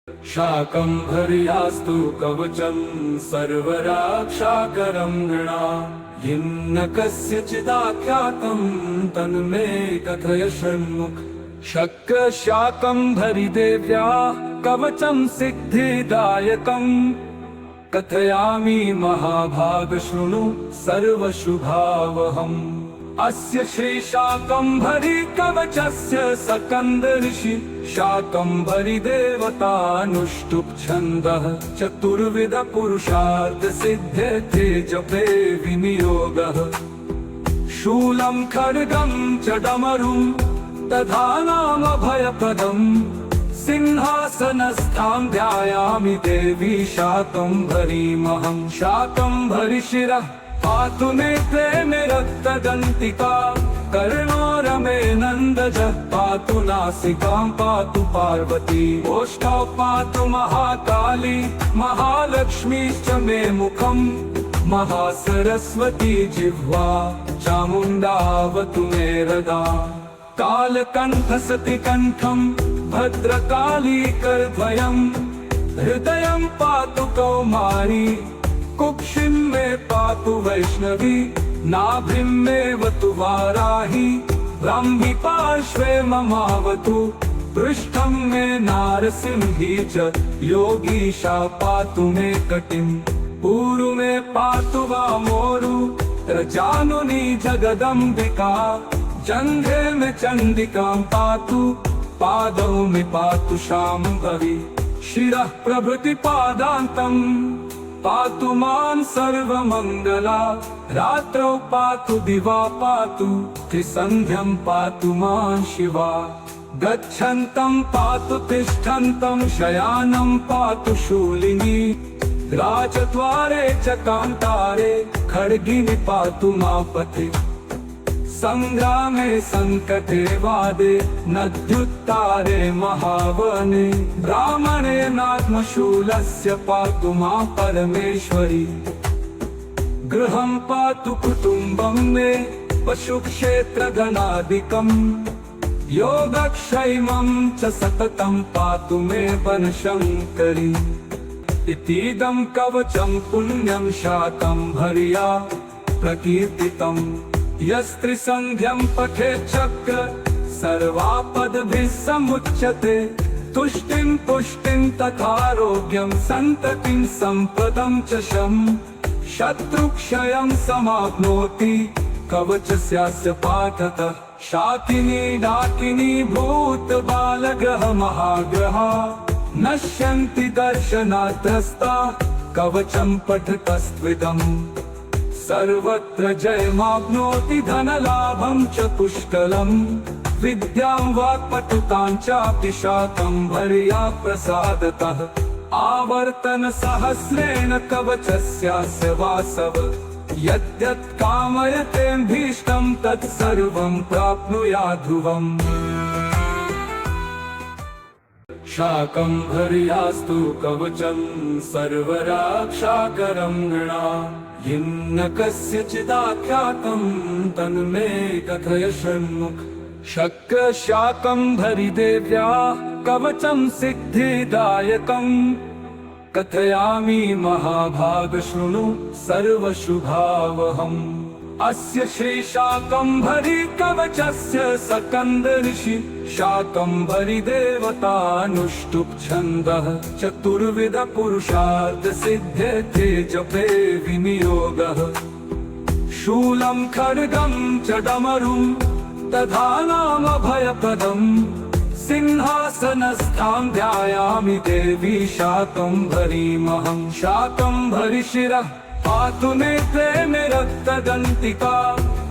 शाकम्भर्यास्तु कवचं सर्वरक्षाकरं नृणाम् यन्न कस्यचिदाख्यातं तन्मे कथय षण्मुख। शक्र शाकम्भरी देव्या कवचं सिद्धिदायकं कथयामि महाभाग शृणु सर्वशुभावहम्। अस्य श्री शाकम्भरी कवचस्य सकन्दर्षि शाकम्भरी देवतानुष्टुप् छन्दः चतुर्विध पुरुषार्थ सिद्ध्यते जपे विनियोगः। शूलं खड्गं च डमरुं तथा नामभयप्रदम् सिंहासनस्थां ध्यायामि देवी शाकम्भरीमहं। शाकम्भरी शिरः पातु नेत्रे मे रक्तदन्तिका कर्णोरमे नन्दजः पातु नासिकां पातु पार्वती ओष्ठौ पातु महाकाली महालक्ष्मीश्च मे मुखं महासरस्वती जिह्वा चामुण्डावतु मे हृदा। कालकण्ठसति कण्ठं भद्रकाली करद्वयं हृदयं पातु कौमारी कुक्षिं मे पातु वैष्णवी नाभिं मे वतु वाराही ब्राह्मी पार्श्वे ममावतु पृष्ठं मे नारसिंही च योगीशा पातु मे कटिं ऊरु मे पातु वामोरु रजानुनी जगदम्बिका जङ्घे मे चण्डिकां पातु पादौ मे पातु शाम्भवी शिरः प्रभृति पादान्तं पातु मां सर्वमङ्गला रात्रौ पातु दिवा पातु त्रिसन्ध्यं पातु मां शिवा। गच्छन्तं पातु तिष्ठन्तं शयानं पातु शूलिनी राजद्वारे च कान्तारे खड्गिनि पातु मापथे। संग्रामे संकटे वादे नद्युत्तारे महावने ब्राह्मणे नात्मशूलस्य पातु मां परमेश्वरी। गृहं पातु कुटुम्बं मे पशुक्षेत्रगणादिकं योगक्षेमं च सततं पातु मे वनशङ्करी। इतीदं कवचं पुण्यं शाकम्भर्या प्रकीर्तितम् यस्त्रिसन्ध्यं पठेत् चक्र सर्वापदभिः समुच्यते। तुष्टिं पुष्टिं तथारोग्यं सन्ततिं सम्पदं च शम् शत्रुक्षयं समाप्नोति कवचस्यास्य पाठतः। शाकिनी डाकिनी भूतबालग्रह महाग्रहा नश्यन्ति दर्शनात्रस्ता कवचं पठतस्त्विदम्। सर्वत्र जयमाप्नोति धनलाभं च पुष्कलम् विद्यां वाक्पटुतां चापि शाकम्भर्या प्रसादतः। आवर्तन सहस्रेण कवचस्यास्य वासव यद्यत् कामयतेऽभीष्टं तत्सर्वं प्राप्नुयात् ध्रुवम्। शाकम्भर्यास्तु कवचं सर्वरक्षाकरं नृणाम् यन्न कस्यचिदाख्यातं तन्मे कथय षण्मुख। शक्र शाकम्भरी देव्या कवचं सिद्धिदायकं कथयामि महाभाग शृणु सर्वशुभावहम्। अस्य श्री शाकम्भरी कवचस्य सकन्दर्षि शाकम्भरी देवतानुष्टुप् छन्दः चतुर्विध पुरुषार्थ सिद्ध्यते जपे विनियोगः। शूलं खड्गं च डमरुं तथा नामभयप्रदम् सिंहासनस्थां ध्यायामि देवी शाकम्भरीमहं। शाकम्भरी शिरः पातु नेत्रे मे रक्तदन्तिका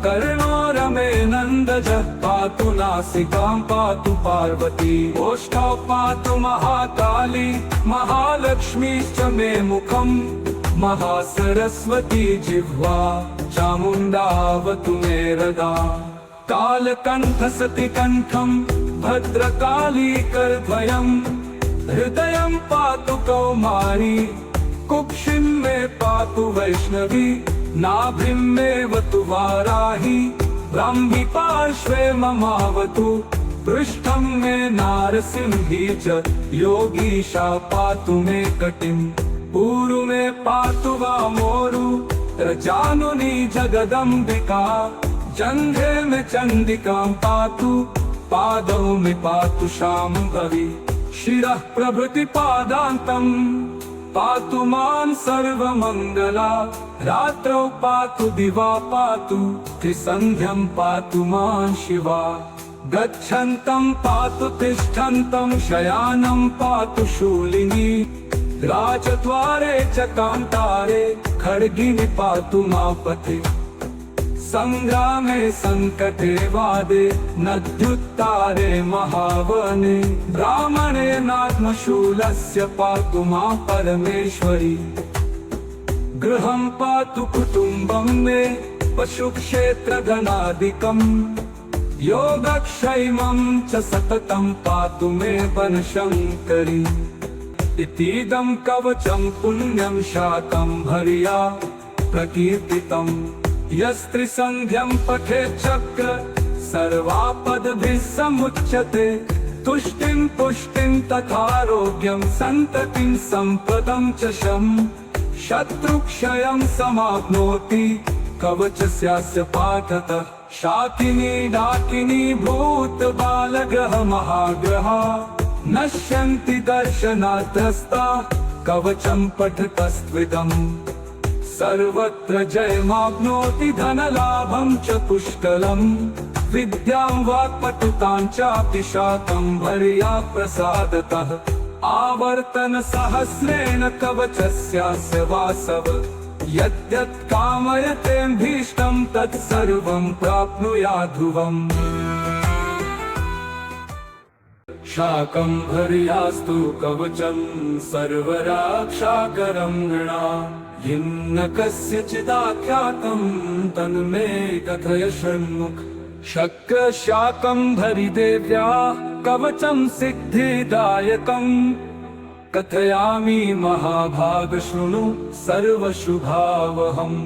कर्णोरमे नन्दजः पातु नासिकां पातु पार्वती ओष्ठौ पातु महाकाली महालक्ष्मीश्च मे मुखं महासरस्वती जिह्वा चामुण्डावतु मे हृदा। कालकण्ठसति कण्ठं भद्रकाली करद्वयं हृदयं पातु कौमारी कुक्षिं मे पातु वैष्णवी नाभिं मे वतु वाराही ब्राह्मी पार्श्वे ममावतु पृष्ठं मे नारसिंही च योगीशा पातु मे कटिं पूरु मे पातु वामोरु रजानुनी जगदम्बिका जंघे में चंडिकां पातु पादौ में पातु शाम्भवी शिरः प्रभृति पादान्तं पातु मां सर्वमङ्गला रात्रौ पातु दिवा पातु त्रिसन्ध्यं पातु मां शिवा गच्छन्तं पातु तिष्ठन्तं शयानं पातु शूलिनी राजद्वारे च कान्तारे खड्गिनि पातु मापते संग्रामे संकटे वादे नद्युत्तारे महावने ब्राह्मणे नात्मशूलस्य पातु मा परमेश्वरी गृहं पातु कुटुम्बं मे पशुक्षेत्रधनादिकम् योगक्षेमं च सततं पातु मे वनशङ्करी इतीदं कवचं पुण्यं शाकम्भर्या प्रकीर्तितम् यस्त्रिसन्ध्यं पठेत् चक्र सर्वापदभिः समुच्यते तुष्टिं पुष्टिं तथारोग्यं सन्ततिं सम्पदं च शं शत्रुक्षयं समाप्नोति कवचस्यास्य पाठतः शाकिनी डाकिनी भूतबालग्रह महाग्रह नश्यन्ति दर्शनार्थस्ता कवचं पठतस्त्विदम् सर्वत्र जयमाप्नोति धनलाभं च पुष्कलम् विद्यां वाक्पटुतां चापि शाकम्भर्या प्रसादतः आवर्तन सहस्रेण कवचस्यास्य वासव यद्यत् कामयतेऽभीष्टं तत्सर्वं प्राप्नुयाध्रुवम् शाकम्भर्यास्तु कवचं सर्वरक्षाकरं नृणाम् यन्न कस्यचिदाख्यातं तन्मे कथय षण्मुख शक्र शाकम्भरी देव्या कवचं सिद्धिदायकं कथयामि महाभाग शृणु सर्वशुभावहम्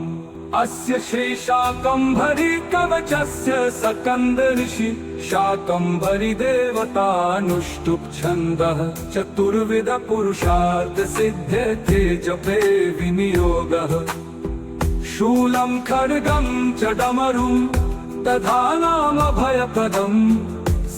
अस्य श्री शाकम्भरी कवचस्य स्कन्द ऋषि शाकम्भरी देवतानुष्टुप् छन्दः चतुर्विध पुरुषार्थ सिद्ध्यते जपे विनियोगः शूलं खड्गं च डमरुं तथा नाम भयप्रदम्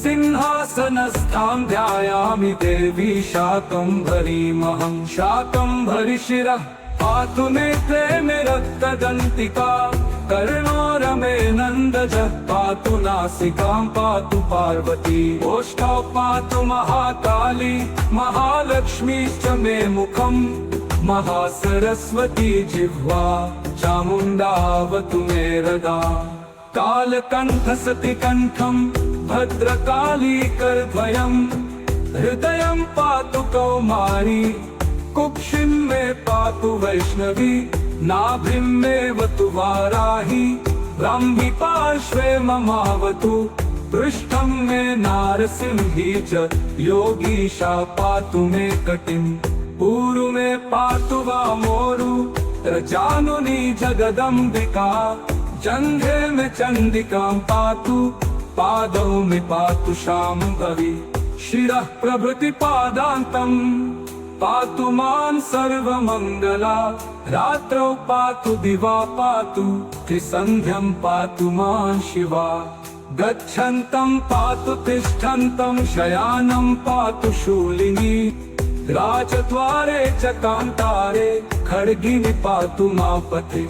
सिंहासनस्थां ध्यायामि देवी शाकम्भरीमहं शाकम्भरी शिरः पातु नेत्रे मे रक्तदन्तिका कर्णोरमे नन्दजः पातु नासिकां पातु पार्वती ओष्ठौ पातु महाकाली महालक्ष्मीश्च मे मुखम् महासरस्वती जिह्वा चामुण्डावतु मे हृदा कालकण्ठसति कण्ठं भद्रकाली करद्वयम् हृदयं पातु कौमारी कुक्षिं मे पातु वैष्णवी नाभिं मे वतु वाराही ब्राह्मी पार्श्वे ममावतु पृष्ठं मे नारसिंही च योगीशा पातु मे कटिं पूरु मे पातु वामोरु रजानुनी जगदम्बिका जंघे में चंडिकां पातु पादौ में पातु शाम्भवी शिरः प्रभृति पादान्तं पातु मां सर्वमङ्गला रात्रौ पातु दिवा पातु त्रिसन्ध्यं पातु मां शिवा गच्छन्तं पातु तिष्ठन्तं शयानं पातु शूलिनी राजद्वारे च कान्तारे खड्गिनि पातु मापते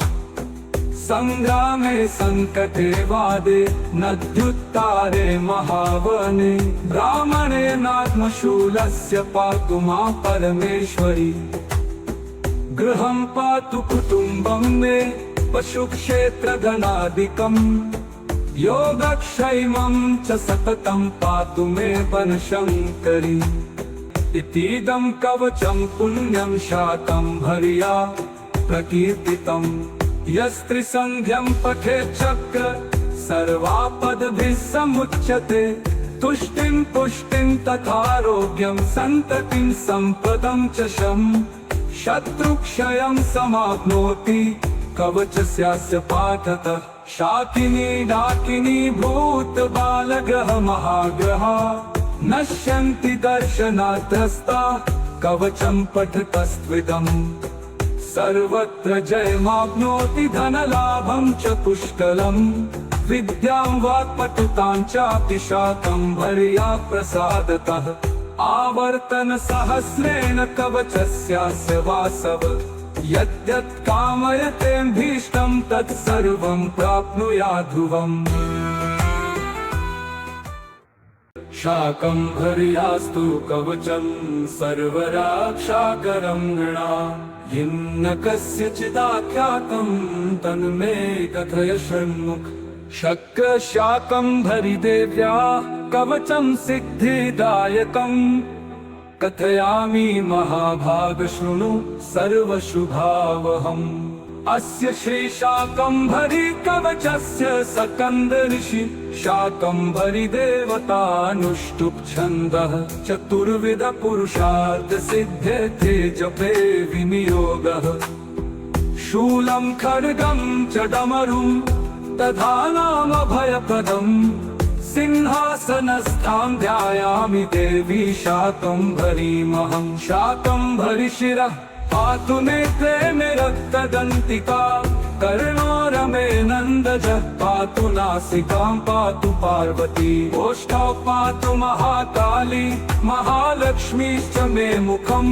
संग्रामे संकटे वादे नद्युत्तारे महावने ब्राह्मणे नात्मशूलस्य पातु मा परमेश्वरी गृहं पातु कुटुम्बं मे पशुक्षेत्रधनादिकम् योगक्षेमं च सततं पातु मे वनशङ्करी इतीदं कवचं पुण्यं शाकम्भर्या प्रकीर्तितम् यस्त्रिसन्ध्यं पठेत् चक्र सर्वापदभिः समुच्यते तुष्टिं पुष्टिं तथारोग्यं सन्ततिं सम्पदं च शं शत्रुक्षयं समाप्नोति कवचस्यास्य पाठतः शाकिनी डाकिनी भूतबालग्रह महाग्रह नश्यन्ति दर्शनात्रस्ता कवचं पठतस्त्विदम् सर्वत्र जयमाप्नोति धनलाभं च पुष्कलम् विद्यां वाक्पटुतां चापि शाकम्भर्या प्रसादतः आवर्तन सहस्रेण कवचस्यास्य वासव यद्यत् कामयतेऽभीष्टं तत्सर्वं प्राप्नुयाध्रुवम् शाकम्भर्यास्तु कवचं सर्वरक्षाकरं नृणाम् न कस्यचिदाख्यातं तन्मे कथय शृण्मुख शक्र शाकम्भरी देव्या कवचं सिद्धिदायकम् कथयामि महाभाग शृणु सर्वशुभावहम् अस्य श्री शाकम्भरी कवचस्य सकन्द ऋषि शाकम्भरी देवतानुष्टुप् छन्दः चतुर्विध पुरुषार्थ सिद्ध्यते जपे विनियोगः शूलं खड्गं च डमरुं तथा नाम भयप्रदम् सिंहासनस्थां ध्यायामि देवी शाकम्भरीमहं शाकम्भरी शिरः पातु नेत्रे मे रक्तदन्तिका कर्णोरमे नन्दजः पातु नासिकां पातु पार्वती ओष्ठौ पातु महाकाली महालक्ष्मीश्च मे मुखम्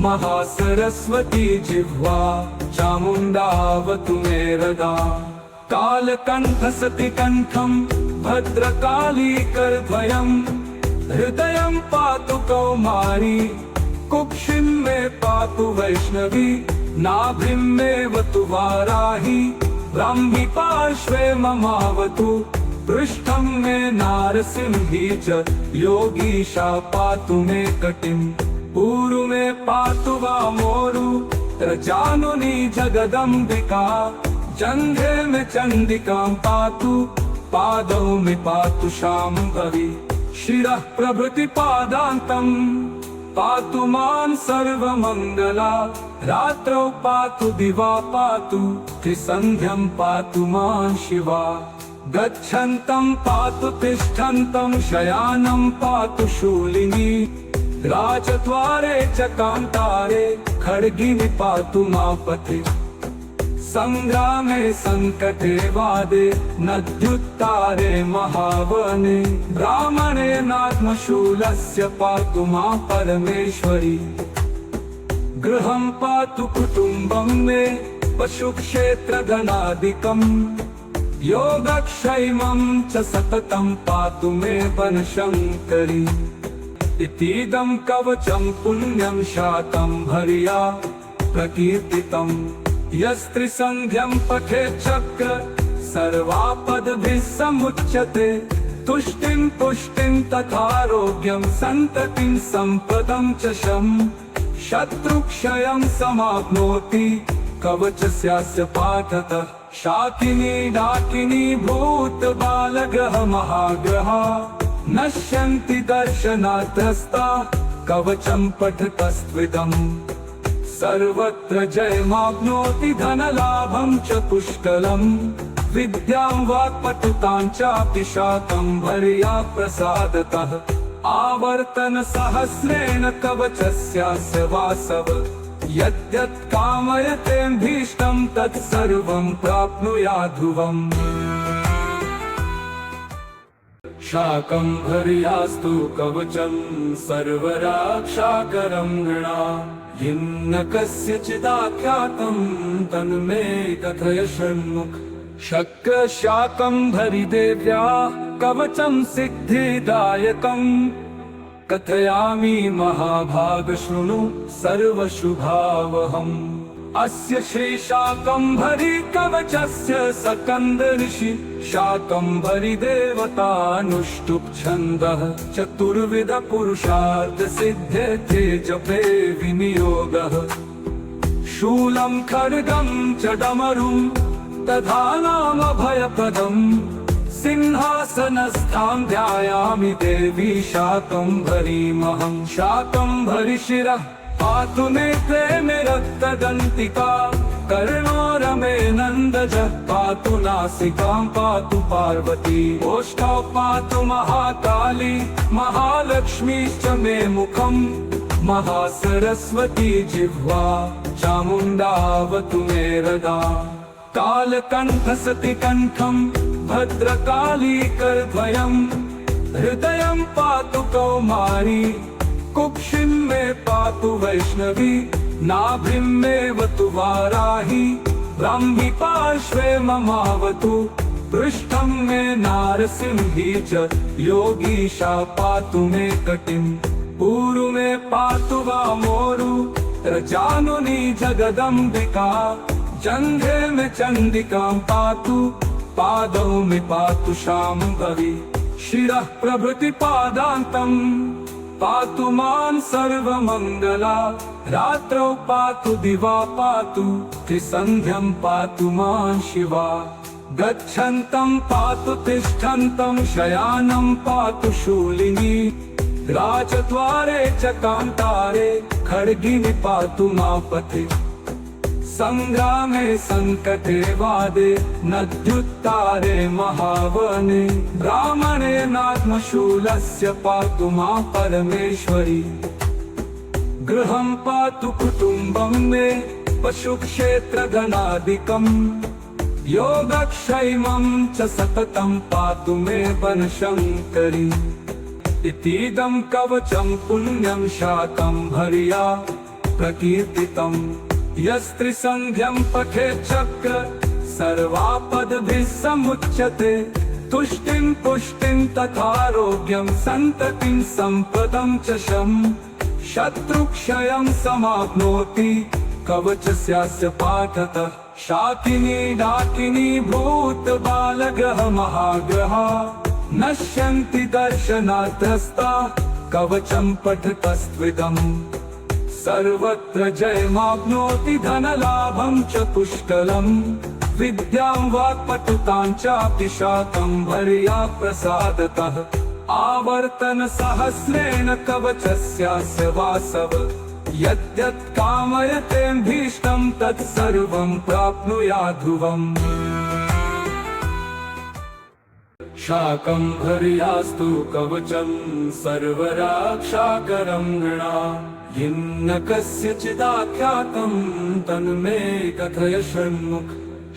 महासरस्वती जिह्वा चामुण्डावतु मे हृदा कालकण्ठसति कण्ठं भद्रकाली करद्वयम् हृदयं पातु कौमारी कुक्षिं मे पातु वैष्णवी नाभिं मे वतु वाराही ब्राह्मी पार्श्वे ममावतु पृष्ठं मे नारसिंही च योगीशा पातु मे कटिं ऊरु मे पातु वामोरु त्रजानुनी जगदम्बिका जङ्घे मे चण्डिकां पातु पादौ मे पातु शाम्भवी शिरः प्रभृति पादान्तम् पातु मां सर्वमङ्गला रात्रौ पातु दिवा पातु त्रिसन्ध्यं पातु मां शिवा गच्छन्तं पातु तिष्ठन्तं शयानं पातु शूलिनी राजद्वारे च कान्तारे खड्गिनि पातु मापते संग्रामे संकटे वादे नद्युत्तारे महावने ब्राह्मणे नात्मशूलस्य पातु मा परमेश्वरी गृहं पातु कुटुम्बं मे पशुक्षेत्रधनादिकम् योगक्षेमं च सततं पातु मे वनशङ्करी इतीदं कवचं पुण्यं शाकम्भर्या प्रकीर्तितम् यस्त्रिसन्ध्यं पठेत् चक्र सर्वापदभिः समुच्यते तुष्टिं पुष्टिं तथारोग्यं सन्ततिं सम्पदं च शत्रुक्षयं समाप्नोति कवचस्यास्य पाठतः शाकिनी डाकिनी भूतबालग्रह महाग्रह नश्यन्ति दर्शनात्रस्ता कवचं पठतस्त्विदम् सर्वत्र जयमाप्नोति धनलाभं च पुष्कलम् विद्यां वाक्पटुतां चापि शाकम्भर्या प्रसादतः आवर्तन सहस्रेण कवचस्यास्य वासव यद्यत् कामयतेऽभीष्टं तत्सर्वं प्राप्नुयाध्रुवम् शाकम्भर्यास्तु कवचं सर्वरक्षाकरं नृणाम् न कस्यचिदाख्यातं तन्मे कथय शृण्मुख शक्र शाकम्भरी देव्या कवचं सिद्धिदायकम् कथयामि महाभाग शृणु सर्वशुभावहम् अस्य श्री शाकम्भरी कवचस्य सकन्द ऋषि शाकम्भरी देवतानुष्टुप् छन्दः चतुर्विध पुरुषार्थ सिद्ध्यते जपे विनियोगः शूलं खड्गं च डमरुं तथा नाम भयप्रदम् सिंहासनस्थां ध्यायामि देवी शाकम्भरीमहं शाकम्भरी शिरः पातु नेत्रे मे रक्तदन्तिका कर्णोरमे नन्दजः पातु नासिकां पातु पार्वती ओष्ठौ पातु महाकाली महालक्ष्मीश्च मे मुखम् महासरस्वती जिह्वा चामुण्डावतु मे हृदा कालकण्ठसति कण्ठं भद्रकाली करद्वयम् हृदयं पातु कौमारी कुक्षिं मे पातु वैष्णवी नाभिं मे वतु वाराही ब्राह्मी पार्श्वे ममावतु पृष्ठं मे नारसिंही च योगीशा पातु मे कटिं पूरु मे पातु वामोरु रजानुनी जगदम्बिका जङ्घे मे चण्डिकां पातु पादौ मे पातु शाम्भवी शिरः प्रभृति पादान्तम् पातु मां सर्वमङ्गला रात्रौ पातु दिवा पातु त्रिसन्ध्यं पातु मां शिवा गच्छन्तं पातु तिष्ठन्तं शयानं पातु शूलिनी राजद्वारे च कान्तारे खड्गिनि पातु मापथे संग्रामे संकटे वादे नद्युत्तारे महावने ब्राह्मणे नात्मशूलस्य पातु मां परमेश्वरी गृहं पातु कुटुम्बं मे पशुक्षेत्रधनादिकम् योगक्षेमं च सततं पातु मे वनशङ्करी इतीदं कवचं पुण्यं शाकम्भर्या प्रकीर्तितम् यस्त्रिसन्ध्यं पठेत् चक्र सर्वापदभिः समुच्यते तुष्टिं पुष्टिं तथारोग्यं सन्ततिं सम्पदं च शम् शत्रुक्षयं समाप्नोति कवचस्यास्य पाठतः शाकिनी डाकिनी भूतबालग्रह महाग्रह नश्यन्ति दर्शनार्थस्ता कवचं पठतस्त्विदम् सर्वत्र जयमाप्नोति धनलाभं च पुष्कलम् विद्यां वाक्पटुतां चापि शाकम्भर्या प्रसादतः आवर्तन सहस्रेण कवचस्यास्य वासव यद्यत् कामयतेऽभीष्टं तत्सर्वं प्राप्नुयात् ध्रुवम् शाकम्भर्यास्तु कवचं सर्वरक्षाकरं नृणाम् यन्न कस्यचिदाख्यातं तन्मे कथय षण्मुख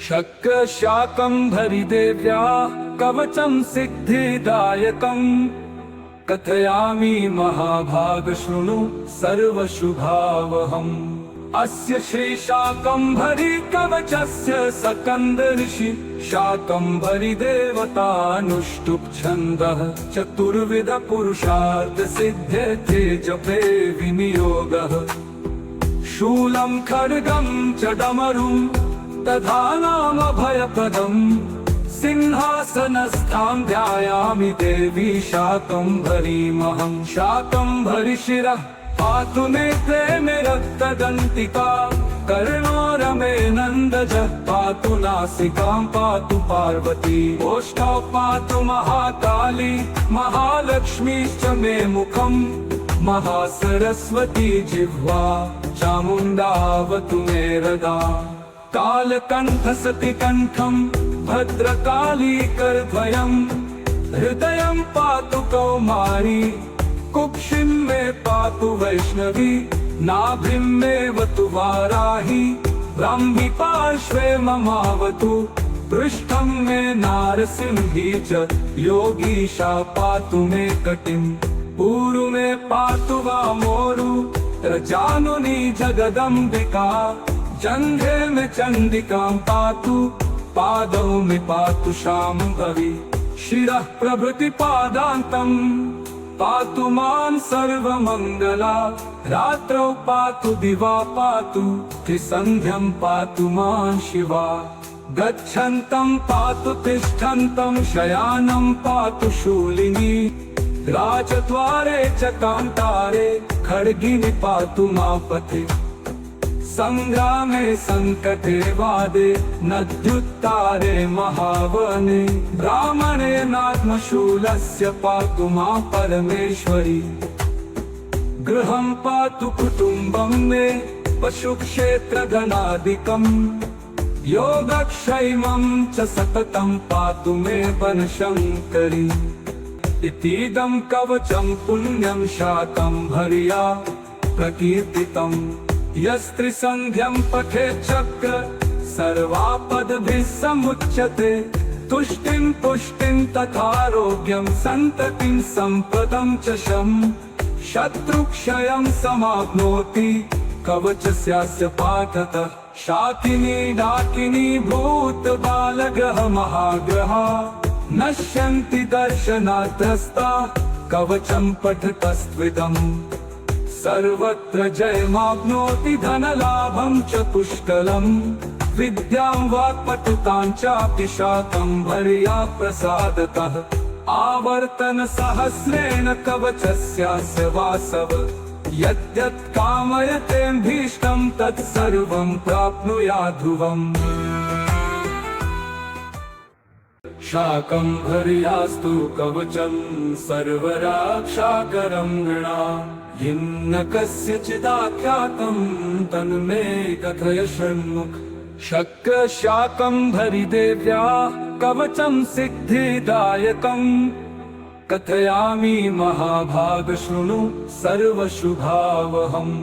शक्र शाकम्भरी देव्या कवचं सिद्धिदायकम् कथयामि महाभाग शृणु सर्वशुभावहम् अस्य श्री शाकम्भरी कवचस्य सकन्दर्षि शाकम्भरी देवतानुष्टुप् छन्दः चतुर्विध पुरुषार्थ सिद्ध्यते जपे विनियोगः शूलं खड्गं च डमरुं तथा नाम भयप्रदम् सिंहासनस्थां ध्यायामि देवी शाकम्भरीमहं शाकम्भरी शिरः पातु नेत्रे मे रक्तदन्तिका कर्णोरमे नन्दजः पातु नासिकां पातु पार्वती ओष्ठौ पातु महाकाली महालक्ष्मीश्च मे मुखम् महासरस्वती जिह्वा चामुण्डावतु मे हृदा कालकण्ठसति कण्ठं भद्रकाली करद्वयम् हृदयं पातु कौमारी कुक्षिं मे पातु वैष्णवी नाभिं मे वतु वाराही ब्राह्मी पार्श्वे ममावतु पृष्ठं मे नारसिंही च योगीशा पातु मे कटिं पूरु मे पातु वामोरु रजानुनी जगदम्बिका जङ्घे मे चण्डिकां पातु पादौ मे पातु शाम्भवी शिरः प्रभृति पादान्तम् पातु मां सर्वमङ्गला रात्रौ पातु दिवा पातु त्रिसन्ध्यं पातु मां शिवा गच्छन्तं पातु तिष्ठन्तं शयानं पातु शूलिनी राजद्वारे च कान्तारे खड्गिनि पातु मापथे संग्रामे संकटे वादे नद्युत्तारे महावने ब्राह्मणे नात्मशूलस्य पातु मां परमेश्वरी गृहं पातु कुटुम्बं मे पशुक्षेत्रगणादिकम् योगक्षैमं च सततं पातु मे वनशङ्करी इतीदं कवचं पुण्यं शाकम्भर्या प्रकीर्तितम् यस्त्रिसन्ध्यं पठेत् चक्र सर्वापदभिः समुच्यते तुष्टिं पुष्टिं तथारोग्यं सन्ततिं सम्पदं च शत्रुक्षयं समाप्नोति कवचस्यास्य पाठतः शाकिनी डाकिनी भूतबालग्रह महाग्रहा नश्यन्ति दर्शनात्रस्ता कवचं पठतस्त्विदम् सर्वत्र जयमाप्नोति धनलाभं च पुष्कलम् विद्यां वाक्पटुतां चापि शाकम्भर्या प्रसादतः आवर्तन सहस्रेण कवचस्यास्य वासव यद्यत् कामयतेऽभीष्टं तत्सर्वं प्राप्नुयाध्रुवम् शाकम्भर्यास्तु कवचं सर्वरक्षाकरं नृणाम् यन्न कस्यचिदाख्यातं तन्मे कथय शृण्मुख शक्र शाकम्भरी देव्या कवचं सिद्धिदायकम् कथयामि महाभाग शृणु सर्वशुभावहम्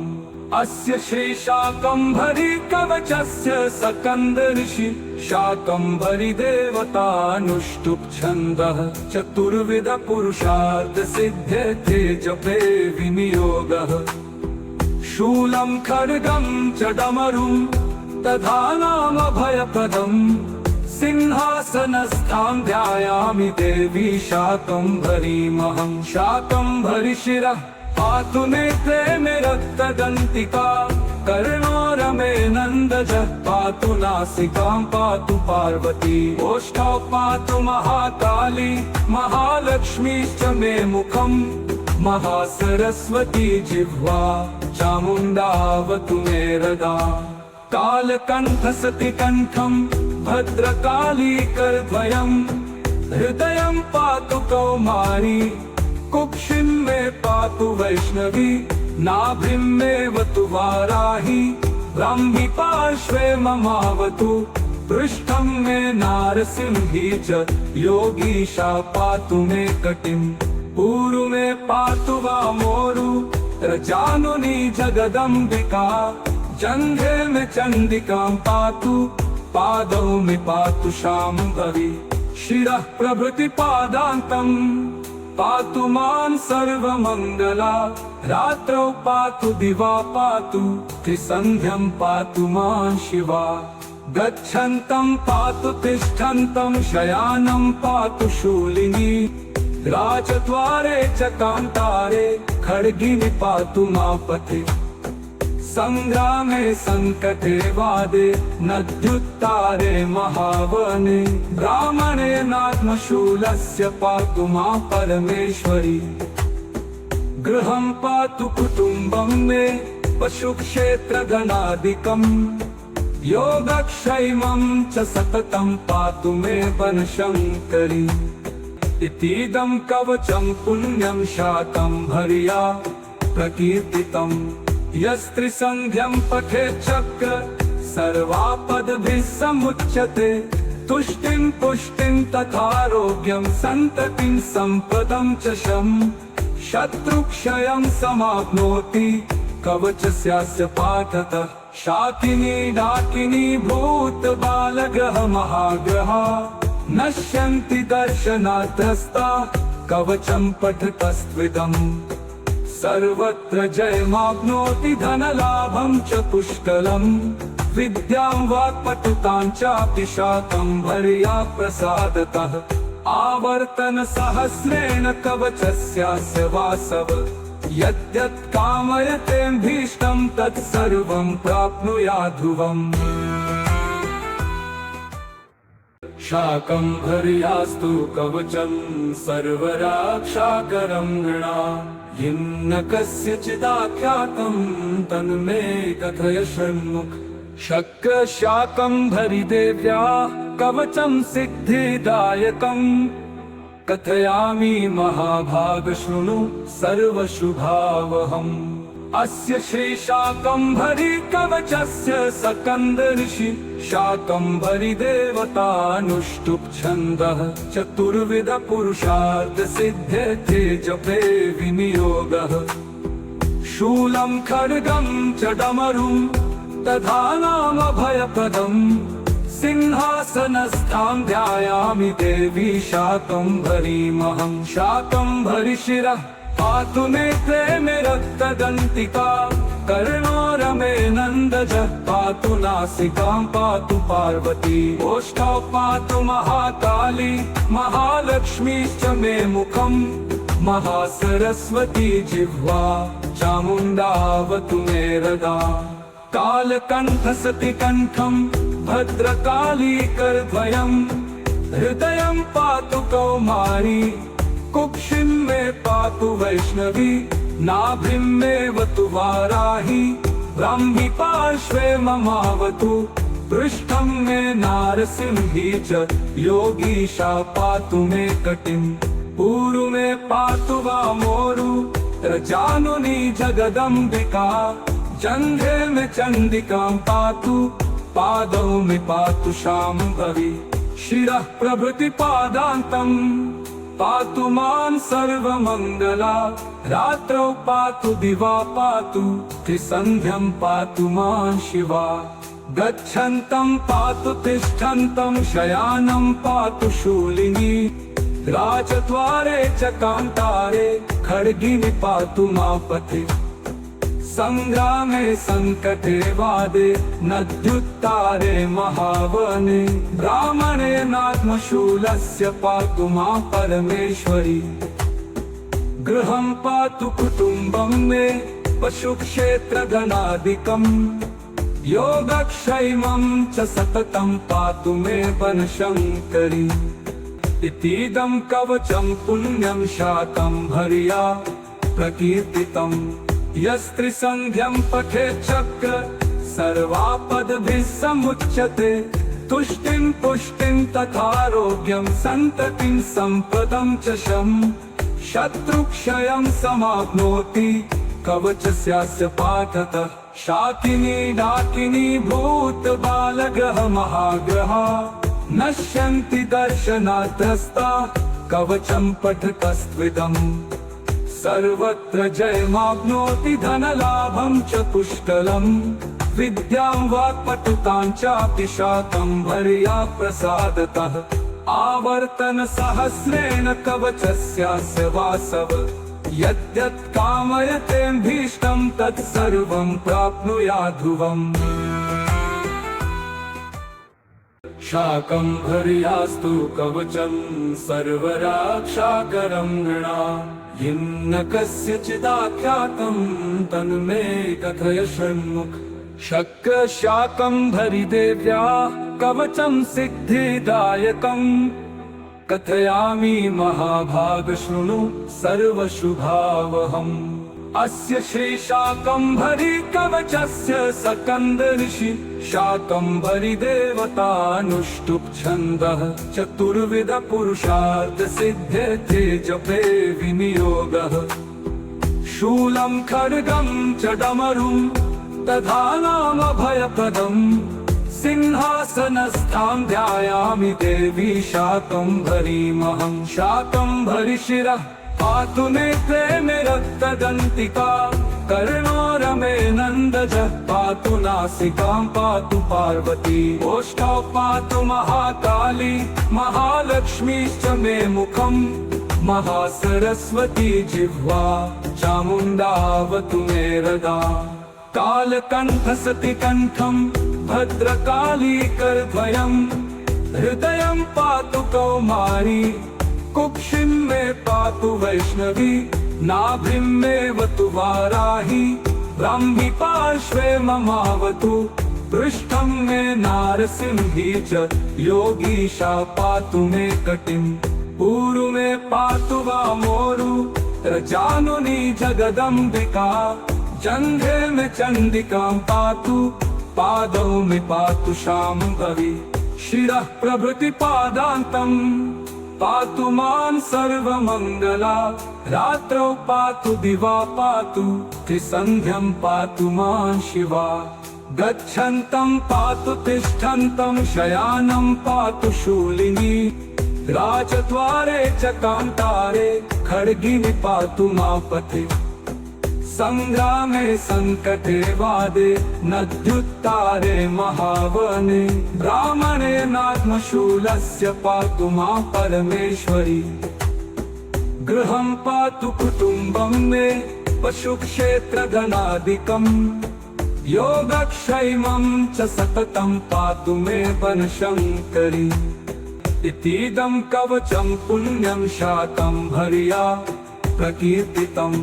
अस्य श्री शाकम्भरी कवचस्य सकन्द ऋषि शाकम्भरी देवतानुष्टुप् छन्दः चतुर्विध पुरुषार्थ सिद्ध्यते जपे विनियोगः शूलं खड्गं च डमरुं तथा नाम भयप्रदम् सिंहासनस्थां ध्यायामि देवी शाकम्भरीमहं शाकम्भरी शिरः पातु नेत्रे मे रक्तदन्तिका कर्णोरमे नन्दजः पातु नासिकां पातु पार्वती ओष्ठौ पातु महाकाली महालक्ष्मीश्च मे मुखम् महासरस्वती जिह्वा चामुण्डावतु मे हृदा कालकण्ठसति कण्ठं भद्रकाली करद्वयम् हृदयं पातु कौमारी कुक्षिं मे पातु वैष्णवी नाभिं मे वतु वाराही ब्राह्मी पार्श्वे ममावतु पृष्ठं मे नारसिंही च योगीशा पातु मे कटिं ऊरु मे पातु वामोरु रजानुनी जगदम्बिका जङ्घे मे चण्डिकां पातु पादौ मे पातु शाम्भवी शिरः प्रभृति पादान्तम् पातु मां सर्वमङ्गला रात्रौ पातु दिवा पातु त्रिसन्ध्यं पातु मां शिवा गच्छन्तं पातु तिष्ठन्तं शयानं पातु शूलिनी राजद्वारे च कान्तारे खड्गिनि पातु मापथे संग्रामे संकटे वादे नद्युत्तारे महावने ब्राह्मणे नात्मशूलस्य पातु मा परमेश्वरी गृहं पातु कुटुम्बं मे पशुक्षेत्रगणादिकम् योगक्षैमं च सततं पातु मे वनशङ्करी इतीदं कवचं पुण्यं शाकम्भर्या प्रकीर्तितम् यस्त्रिसन्ध्यं पठेत् चक्र सर्वापदभिः समुच्यते तुष्टिं पुष्टिं तथारोग्यं सन्ततिं सम्पदं च शत्रुक्षयं समाप्नोति कवचस्यास्य पाठतः शाकिनी डाकिनी भूतबालग्रह महाग्रहा नश्यन्ति दर्शनात्रस्ता कवचं पठतस्त्विदम् सर्वत्र जयमाप्नोति धनलाभं च पुष्कलम् विद्यां वाक्पटुतां चापि शाकम्भर्या प्रसादतः आवर्तन सहस्रेण कवचस्यास्य वासव यद्यत् कामयतेऽभीष्टं तत्सर्वं प्राप्नुयाध्रुवम् शाकम्भर्यास्तु कवचं सर्वरक्षाकरं नृणाम् यन्न कस्यचिदाख्यातं तन्मे कथय शृण्मुख शक्र शाकम्भरी देव्या कवचं सिद्धिदायकम् कथयामि महाभाग शृणु सर्वशुभावहम् अस्य श्री शाकंभरी कवचस्य सकंदऋषि शाकंभरी देवतानुष्टुप् छन्दः चतुर्विध पुरुषार्थ सिद्ध्यते जपे विनियोगः शूलं खड्गं च डमरुं तथा नाम भयप्रदं सिंहासनस्थां ध्यायामि देवी शाकंभरीमहं शाकंभरी शिरः पातु नेत्रे मे रक्तदन्तिका कर्णोरमे नन्दजः पातु नासिकां पातु पार्वती ओष्ठौ पातु महाकाली महालक्ष्मीश्च मे मुखं महासरस्वती जिह्वा चामुण्डावतु मे हृदा कालकण्ठसति कण्ठं भद्रकाली करद्वयं हृदयं पातु कौमारी कुक्षिं मे पातु वैष्णवी नाभिं मे वतु वाराही ब्राह्मी पार्श्वे ममावतु पृष्ठं मे नारसिंही च योगीशा पातु मे कटिं पूरु मे पातु वामोरु रजानुनी जगदम्बिका जङ्घे मे चण्डिकां पातु पादौ मे पातु शाम्भवी शिरः प्रभृति पादान्तं पातु मां सर्वमङ्गला रात्रौ पातु दिवा पातु त्रिसन्ध्यं पातु मां शिवा गच्छन्तं पातु तिष्ठन्तं शयानं पातु शूलिनी राजद्वारे च कान्तारे खड्गिनि पातु मापथे संग्रामे संकटे वादे नद्युत्तारे महावने ब्राह्मणे नात्मशूलस्य पातु मा परमेश्वरी गृहं पातु कुटुम्बं मे पशुक्षेत्रधनादिकं योगक्षेमं च सततं पातु मे वनशङ्करी इतीदं कवचं पुण्यं शाकंभर्या प्रकीर्तितम् यस्त्रिसन्ध्यं पठेत् चक्र सर्वापदभिः समुच्यते तुष्टिं पुष्टिं तथारोग्यं सन्ततिं सम्पदं च शत्रुक्षयं समाप्नोति कवचस्यास्य पाठतः शाकिनी डाकिनी भूतबालग्रह महाग्रहा नश्यन्ति दर्शनात्रस्ता कवचं पठतस्त्विदम् सर्वत्र जयमाप्नोति धनलाभं च पुष्कलम् विद्यां वाक्पटुतां चापि शाकंभर्या प्रसादतः आवर्तन सहस्रेण कवचस्यास्य वासव यद्यत् कामयतेऽभीष्टं तत्सर्वं प्राप्नुयाध्रुवम् शाकंभर्यास्तु कवचं सर्वरक्षाकरं नृणाम् यन्न कस्यचिदाख्यातं तन्मे कथय शृण्मुख शक्र शाकंभरी देव्या कवचं सिद्धिदायकं कथयामि महाभाग शृणु सर्वशुभावहम् अस्य श्री शाकंभरी कवचस्य सकंदऋषि शाकंभरी देवतानुष्टुप् छन्दः चतुर्विध पुरुषार्थ सिद्ध्यते जपे विनियोगः शूलं खड्गं च डमरुं तथा नाम भयप्रदं सिंहासनस्थां ध्यायामि देवी शाकंभरीमहं शाकंभरी शिरः पातु नेत्रे मे रक्तदन्तिका कर्णोरमे नन्दजः पातु नासिकां पातु पार्वती ओष्ठौ पातु महाकाली महालक्ष्मीश्च मे मुखं महासरस्वती जिह्वा चामुण्डावतु मे हृदा कालकण्ठसति कण्ठं भद्रकाली करद्वयं हृदयं पातु कौमारी कुक्षिं मे पातु वैष्णवी नाभिं मे वतु वाराही ब्राह्मी पार्श्वे ममावतु पृष्ठं मे नारसिंही च योगीशा पातु मे कटिं पूरु मे पातु वामोरु रजानुनी जगदम्बिका जङ्घे मे चण्डिकां पातु पादौ मे पातु शाम्भवी शिरः प्रभृति पादान्तं पातु मां सर्वमङ्गला रात्रौ पातु दिवा पातु त्रिसन्ध्यं पातु मां शिवा गच्छन्तं पातु तिष्ठन्तं शयानं पातु शूलिनी राजद्वारे च कान्तारे खड्गिनि पातु मापते संग्रामे संकटे वादे नद्युत्तारे महावने ब्राह्मणे नात्मशूलस्य पातु मां परमेश्वरी गृहं पातु कुटुम्बं मे पशुक्षेत्रधनादिकम् योगक्षेमं च सततं पातु मे वनशङ्करी इतीदं कवचं पुण्यं शाकम्भर्या प्रकीर्तितम्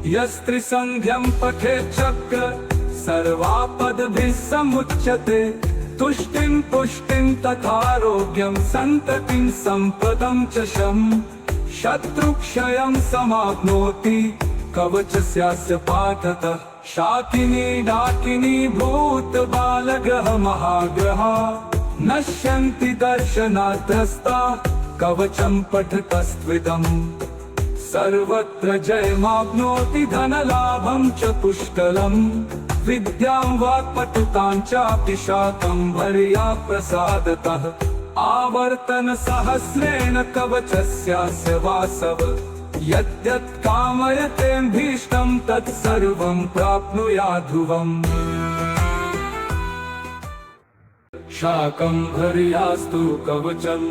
यस्त्रिसन्ध्यं पठेत् चक्र सर्वापदभिः समुच्यते तुष्टिं पुष्टिं तथारोग्यं सन्ततिं सम्पदं च शम् शत्रुक्षयं समाप्नोति कवचस्यास्य पाठतः शाकिनी डाकिनी भूतबालग्रह महाग्रहा नश्यन्ति दर्शनाद्रस्ता कवचं पठतस्त्विदम् सर्वत्र जयमाप्नोति धनलाभं च पुष्कलम् विद्यां वाक्पटुतां चापि शाकम्भर्या प्रसादतः आवर्तन सहस्रेण कवचस्यास्य वासव यद्यत् कामयतेऽभीष्टं तत्सर्वं प्राप्नुयाध्रुवम् शाकम्भर्यास्तु कवचं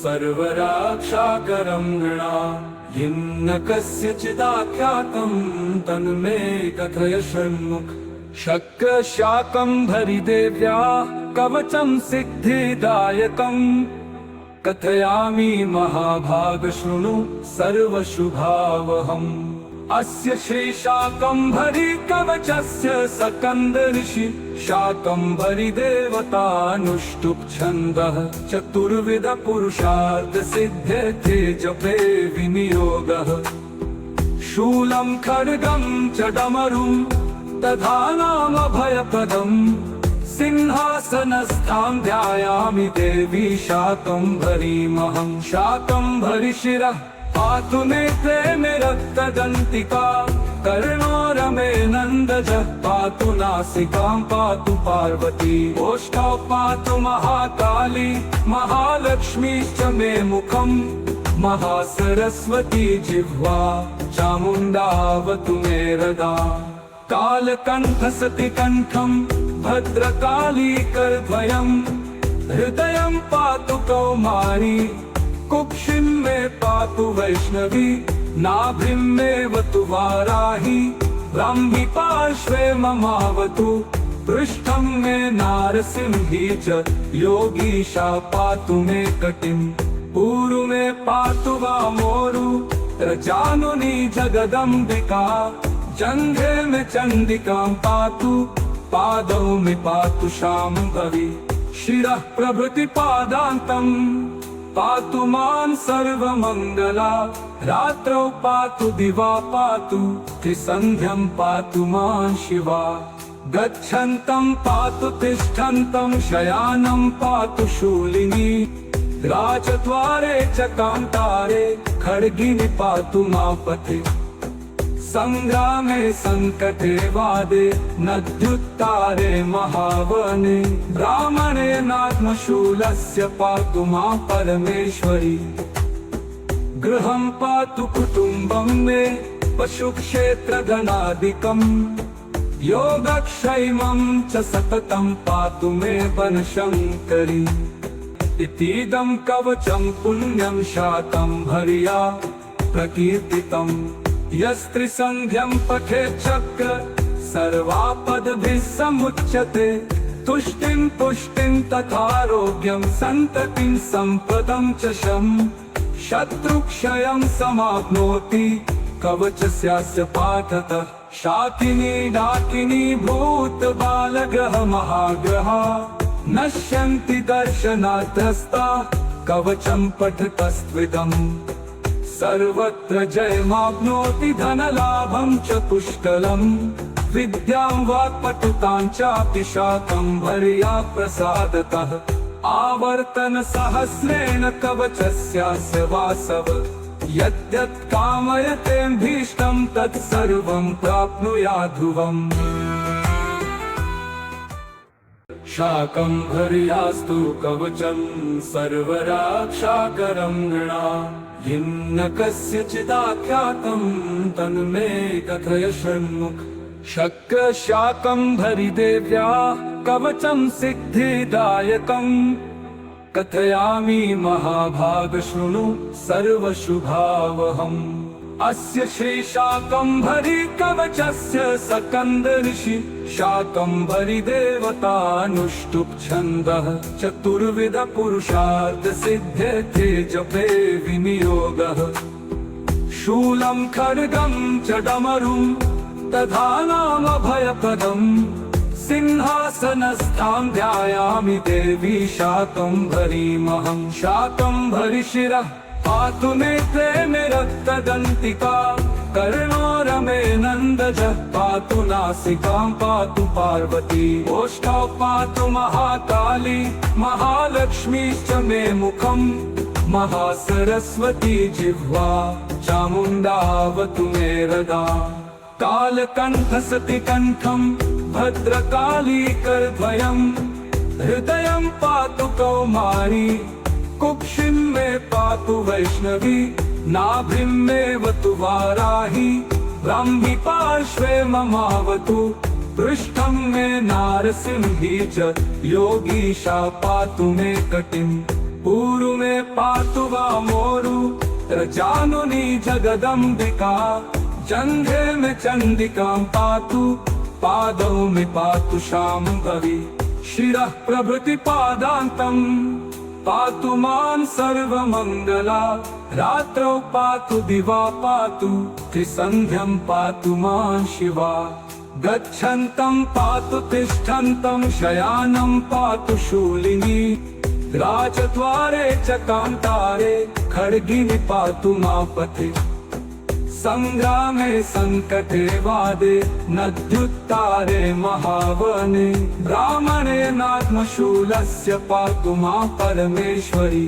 सर्वरक्षाकरं नृणाम् न कस्यचिदाख्यातं तन्मे कथय षण्मुख शक्र शाकम्भरी देव्या कवचं सिद्धिदायकम् कथयामि महाभाग शृणु सर्वशुभावहम् अस्य श्री शाकम्भरी कवचस्य स्कन्द ऋषि शाकम्भरी देवतानुष्टुप् छन्दः चतुर्विध पुरुषार्थ सिद्ध्यर्थे जपे विनियोगः शूलं खड्गं च डमरुं तथा नामभयप्रदम् सिंहासनस्थां ध्यायामि देवी शाकम्भरीमहं शाकम्भरी शिरः पातु नेत्रे मे रक्तदन्तिका कर्णोरमे नन्दजः पातु नासिकां पातु पार्वती ओष्ठौ पातु महाकाली महालक्ष्मीश्च मे मुखं महासरस्वती जिह्वा चामुण्डावतु मे हृदा कालकण्ठसति कण्ठं भद्रकाली करद्वयं हृदयं पातु कौमारी कुक्षिं मे पातु वैष्णवी नाभिं मे वतु वाराही ब्राह्मी पार्श्वे ममावतु पृष्ठं मे नारसिंही च योगीशा पातु मे कटिं ऊरु मे पातु वामोरु रजानुनी जगदम्बिका जङ्घे मे चण्डिकां पातु पादौ मे पातु शाम्भवी शिरः प्रभृति पादान्तम् पातु मां सर्वमङ्गला रात्रौ पातु दिवा पातु त्रिसन्ध्यं पातु मां शिवा गच्छन्तं पातु तिष्ठन्तं शयानं पातु शूलिनी राजद्वारे च कान्तारे खड्गिनि पातु मापते संग्रामे संकटे वादे नद्युत्तारे महावने ब्राह्मणे नात्मशूलस्य पातु मां परमेश्वरी गृहं पातु कुटुम्बं मे पशुक्षेत्रधनादिकम् योगक्षेमं च सततं पातु मे वनशङ्करी इतीदं कवचं पुण्यं शाकम्भर्या प्रकीर्तितम् यस्त्रिसन्ध्यं पठेत् चक्र सर्वापदभिः समुच्यते तुष्टिं पुष्टिं तथारोग्यं सन्ततिं सम्पदं च शम् शत्रुक्षयं समाप्नोति कवचस्यास्य पाठतः शाकिनी डाकिनी भूतबालग्रह महाग्रहा नश्यन्ति दर्शनाद्रस्ता कवचं पठतस्त्विदम् सर्वत्र जयमाप्नोति धनलाभं च पुष्कलम् विद्यां वाक्पटुतां चापि शाकम्भर्या प्रसादतः आवर्तन सहस्रेण कवचस्यास्य वासव यद्यत् कामयतेऽभीष्टं तत्सर्वं प्राप्नुयात् ध्रुवम् शाकम्भर्यास्तु कवचं सर्वरक्षाकरं नृणाम् भिन्न कस्यचिदाख्यातं तन्मे कथय शृण्मुख शक्र शाकम्भरी देव्या कवचं सिद्धिदायकम् कथयामि महाभाग शृणु सर्वशुभावहम् अस्य श्री शाकम्भरी कवचस्य सकन्द ऋषि शाकम्भरी देवतानुष्टुप् छन्दः चतुर्विध पुरुषार्थ सिद्ध्यर्थे जपे विनियोगः शूलं खड्गं च डमरुं तथा नामभयप्रदम् सिंहासनस्थां ध्यायामि देवी शाकम्भरीमहं शाकम्भरी शिरः पातु नेत्रे मे रक्तदन्तिका कर्णोरमे नन्दजः पातु नासिकां पातु पार्वती ओष्ठौ पातु महाकाली महालक्ष्मीश्च मे मुखं महासरस्वती जिह्वा चामुण्डावतु मे हृदा कालकण्ठसति कण्ठं भद्रकाली करद्वयं हृदयं पातु कौमारी कुक्षिं मे पातु वैष्णवी नाभिं मे वतु वाराही ब्राह्मी पार्श्वे ममावतु पृष्ठं मे नारसिंही च योगीशा पातु मे कटिं ऊरु मे पातु वामोरु रजानुनी जगदम्बिका जङ्घे मे चण्डिकां पातु पादौ मे पातु शाम्भवी शिरः प्रभृति पादान्तम् पातु मां सर्वमङ्गला रात्रौ पातु दिवा पातु त्रिसन्ध्यं पातु मां शिवा गच्छन्तं पातु तिष्ठन्तं शयानं पातु शूलिनी राजद्वारे च कान्तारे खड्गिनि पातु मापथे संग्रामे संकटे वादे नद्युत्तारे महावने ब्राह्मणे नात्मशूलस्य पातु मां परमेश्वरी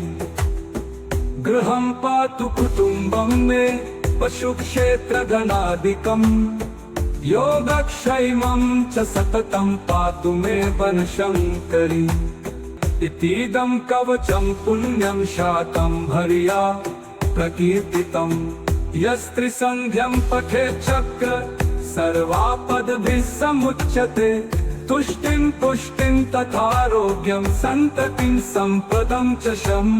गृहं पातु कुटुम्बं मे पशुक्षेत्रधनादिकम् योगक्षेमं च सततं पातु मे वनशङ्करी इतीदं कवचं पुण्यं शाकम्भर्या प्रकीर्तितम् यस्त्रिसन्ध्यं पठेत् चक्र सर्वापदभिः समुच्यते तुष्टिं पुष्टिं तथारोग्यं सन्ततिं सम्पदं च शम्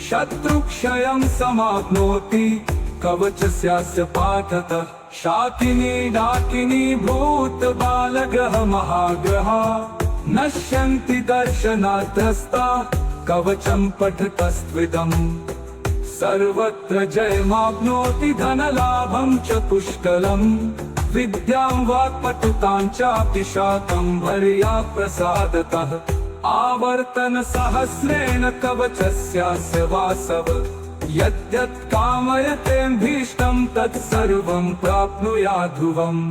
शत्रुक्षयं समाप्नोति कवचस्यास्य पाठतः शाकिनी डाकिनी भूतबालग्रह महाग्रहा नश्यन्ति दर्शनार्थस्ता कवचं पठतस्त्विदम् सर्वत्र जयमाप्नोति धनलाभं च पुष्कलम् विद्यां वाक्पटुतां चापि शाकम्भर्या प्रसादतः आवर्तन सहस्रेण कवचस्यास्य वासव यद्यत् कामयतेऽभीष्टं तत्सर्वं प्राप्नुयात् ध्रुवम्।